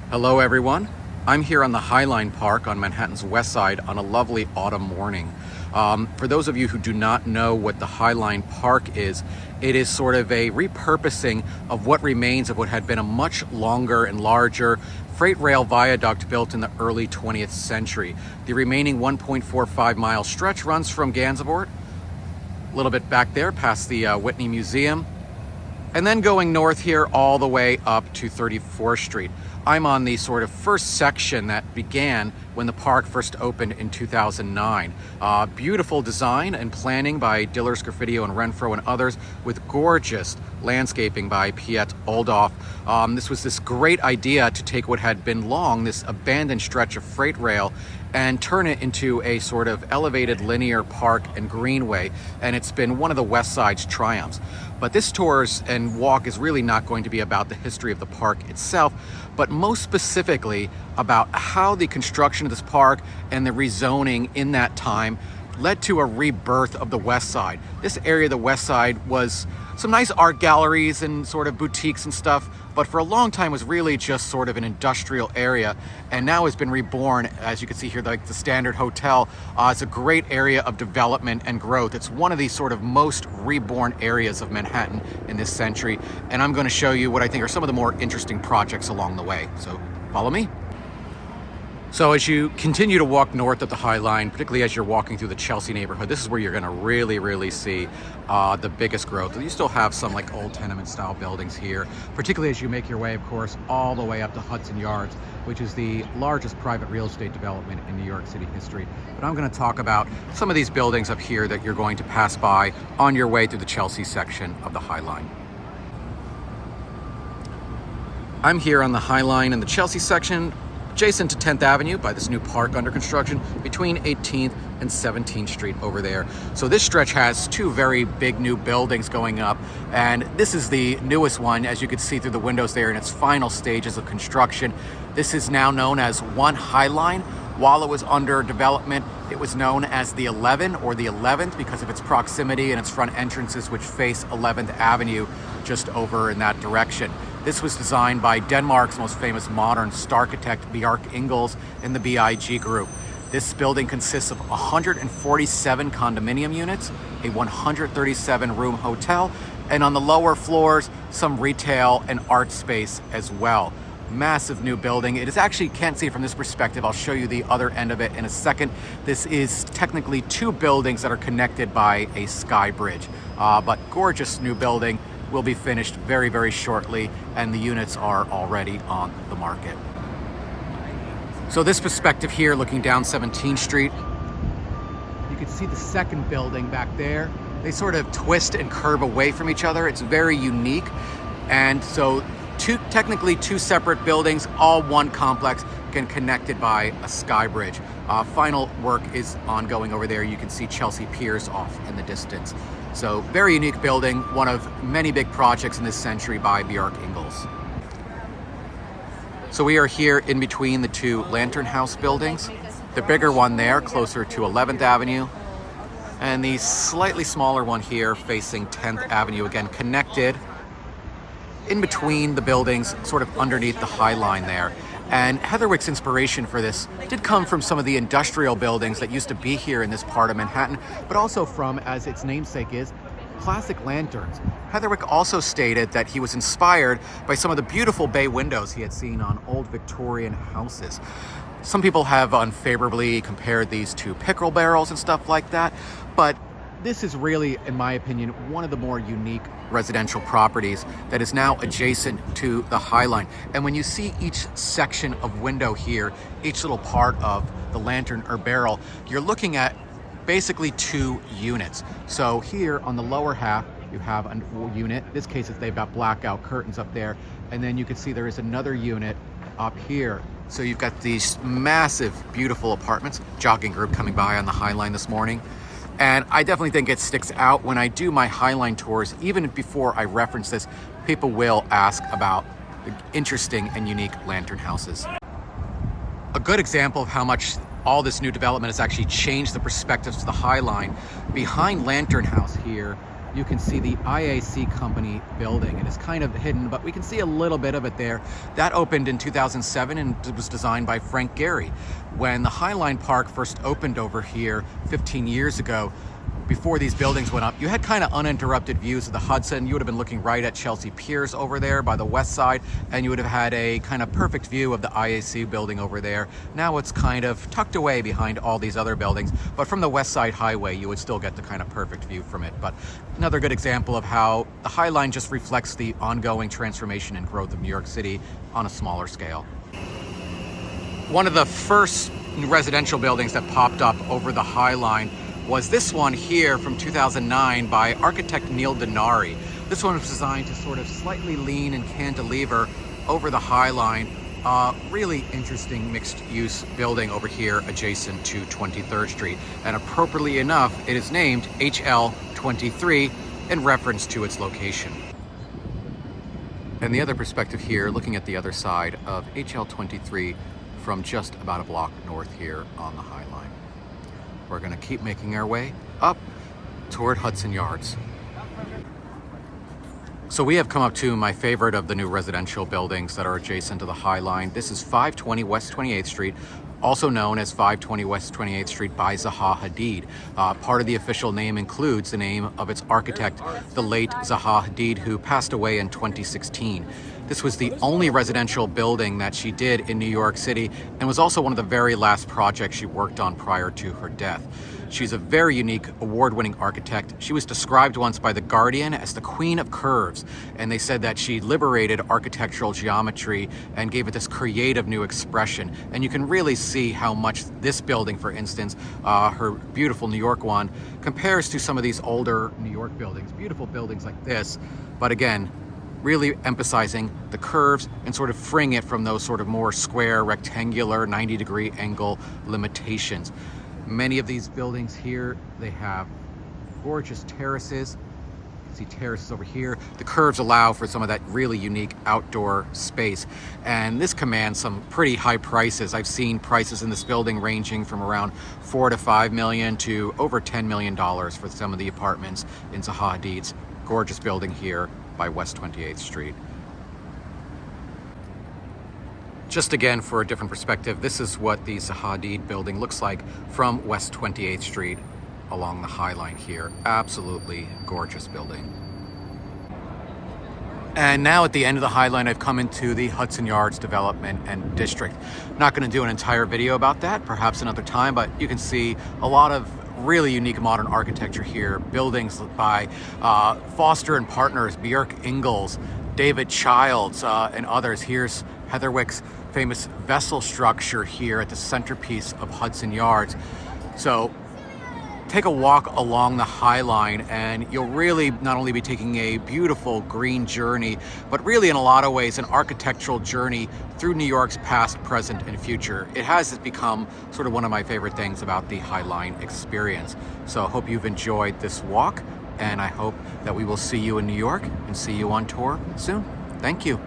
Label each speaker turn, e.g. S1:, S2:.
S1: Hello everyone. I'm here on the Highline Park on Manhattan's west side on a lovely autumn morning. For those of you who do not know what the Highline Park is, it is sort of a repurposing of what remains of what had been a much longer and larger freight rail viaduct built in the early 20th century. The remaining 1.45 mile stretch runs from Gansevoort, a little bit back there past the Whitney Museum, and then going north here all the way up to 34th Street. I'm on the sort of first section that began when the park first opened in 2009. Beautiful design and planning by Dillers, Graffito, and Renfro and others, with gorgeous landscaping by Piet Oldhoff. This was this great idea to take what had been long, this abandoned stretch of freight rail, and turn it into a sort of elevated linear park and greenway, and it's been one of the West Side's triumphs. But this tour and walk is really not going to be about the history of the park itself, but most specifically about how the construction of this park and the rezoning in that time led to a rebirth of the West Side. This area of the West Side was some nice art galleries and sort of boutiques and stuff, but for a long time was really just sort of an industrial area, and now has been reborn, as you can see here, like the Standard Hotel. It's a great area of development and growth. It's one of the sort of most reborn areas of Manhattan in this century, and I'm going to show you what I think are some of the more interesting projects along the way. So follow me. So as you continue to walk north of the High Line, particularly as you're walking through the Chelsea neighborhood, this is where you're going to really see the biggest growth. You still have some like old tenement style buildings here, particularly as you make your way, of course, all the way up to Hudson Yards, which is the largest private real estate development in New York City history. But I'm going to talk about some of these buildings up here that you're going to pass by on your way through the Chelsea section of the High Line. I'm here on the High Line in the Chelsea section, adjacent to 10th Avenue by this new park under construction between 18th and 17th Street over there. So this stretch has two very big new buildings going up, and this is the newest one, as you can see through the windows there, in its final stages of construction. This is now known as One High Line. While it was under development, it was known as the 11 or the 11th because of its proximity and its front entrances, which face 11th Avenue just over in that direction. This was designed by Denmark's most famous modern architect, Bjarke Ingels, in the BIG group. This building consists of 147 condominium units, a 137-room hotel, and on the lower floors, some retail and art space as well. Massive new building. It is actually, can't see it from this perspective. I'll show you the other end of it in a second. This is technically two buildings that are connected by a sky bridge, but gorgeous new building. Will be finished very shortly, and the units are already on the market. So this perspective here, looking down 17th Street, you can see the second building back there. They sort of twist and curve away from each other. It's very unique, and so technically two separate buildings, all one complex, again connected by a sky bridge. Final work is ongoing over there. You can see Chelsea Piers off in the distance. So very unique building, one of many big projects in this century by Bjarke Ingels. So we are here in between the two Lantern House buildings. The bigger one there, closer to 11th Avenue, and the slightly smaller one here facing 10th Avenue, again connected in between the buildings, sort of underneath the High Line there. And Heatherwick's inspiration for this did come from some of the industrial buildings that used to be here in this part of Manhattan, but also from, as its namesake is, classic lanterns. Heatherwick also stated that he was inspired by some of the beautiful bay windows he had seen on old Victorian houses. Some people have unfavorably compared these to pickerel barrels and stuff like that, but this is really, in my opinion, one of the more unique residential properties that is now adjacent to the High Line. And when you see each section of window here, each little part of the lantern or barrel, you're looking at basically two units. So here on the lower half, you have a unit. In this case, they've got blackout curtains up there. And then you can see there is another unit up here. So you've got these massive, beautiful apartments. Jogging group coming by on the High Line this morning. And I definitely think it sticks out when I do my High Line tours. Even before I reference this, people will ask about the interesting and unique lantern houses. A good example of how much all this new development has actually changed the perspectives to the High Line. Behind Lantern House here, you can see the IAC company building. It is kind of hidden, but we can see a little bit of it there. That opened in 2007 and it was designed by Frank Gehry. When the Highline Park first opened over here 15 years ago, before these buildings went up, you had kind of uninterrupted views of the Hudson. You would have been looking right at Chelsea Piers over there by the west side, and you would have had a kind of perfect view of the IAC building over there. Now it's kind of tucked away behind all these other buildings, but from the West Side Highway, you would still get the kind of perfect view from it. But another good example of how the High Line just reflects the ongoing transformation and growth of New York City on a smaller scale. One of the first residential buildings that popped up over the High Line was this one here from 2009 by architect Neil Denari. This one was designed to sort of slightly lean and cantilever over the High Line. Really interesting mixed-use building over here adjacent to 23rd Street. And appropriately enough, it is named HL23 in reference to its location. And the other perspective here, looking at the other side of HL23 from just about a block north here on the High Line. We're going to keep making our way up toward Hudson Yards. So we have come up to my favorite of the new residential buildings that are adjacent to the High Line. This is 520 West 28th Street, also known as 520 West 28th Street by Zaha Hadid. Part of the official name includes the name of its architect, the late Zaha Hadid, who passed away in 2016. This was the only residential building that she did in New York City and was also one of the very last projects she worked on prior to her death. She's a very unique, award-winning architect. She was described once by The Guardian as the Queen of Curves, and they said that she liberated architectural geometry and gave it this creative new expression. And you can really see how much this building, for instance, her beautiful New York one, compares to some of these older New York buildings, beautiful buildings like this, but again, really emphasizing the curves and sort of freeing it from those sort of more square, rectangular, 90-degree angle limitations. Many of these buildings here, they have gorgeous terraces. You can see terraces over here. The curves allow for some of that really unique outdoor space. And this commands some pretty high prices. I've seen prices in this building ranging from around $4 to $5 million to over $10 million for some of the apartments in Zaha Hadid's gorgeous building here by West 28th Street. Just again, for a different perspective, this is what the Zaha Hadid building looks like from West 28th Street along the High Line here. Absolutely gorgeous building. And now at the end of the High Line, I've come into the Hudson Yards development and district. Not going to do an entire video about that, perhaps another time, but you can see a lot of really unique modern architecture here. Buildings by Foster and Partners, Bjarke Ingels, David Childs, and others. Here's Heatherwick's famous vessel structure here at the centerpiece of Hudson Yards. So take a walk along the High Line and you'll really not only be taking a beautiful green journey, but really in a lot of ways an architectural journey through New York's past, present, and future. It has become sort of one of my favorite things about the High Line experience. So I hope you've enjoyed this walk, and I hope that we will see you in New York and see you on tour soon. Thank you.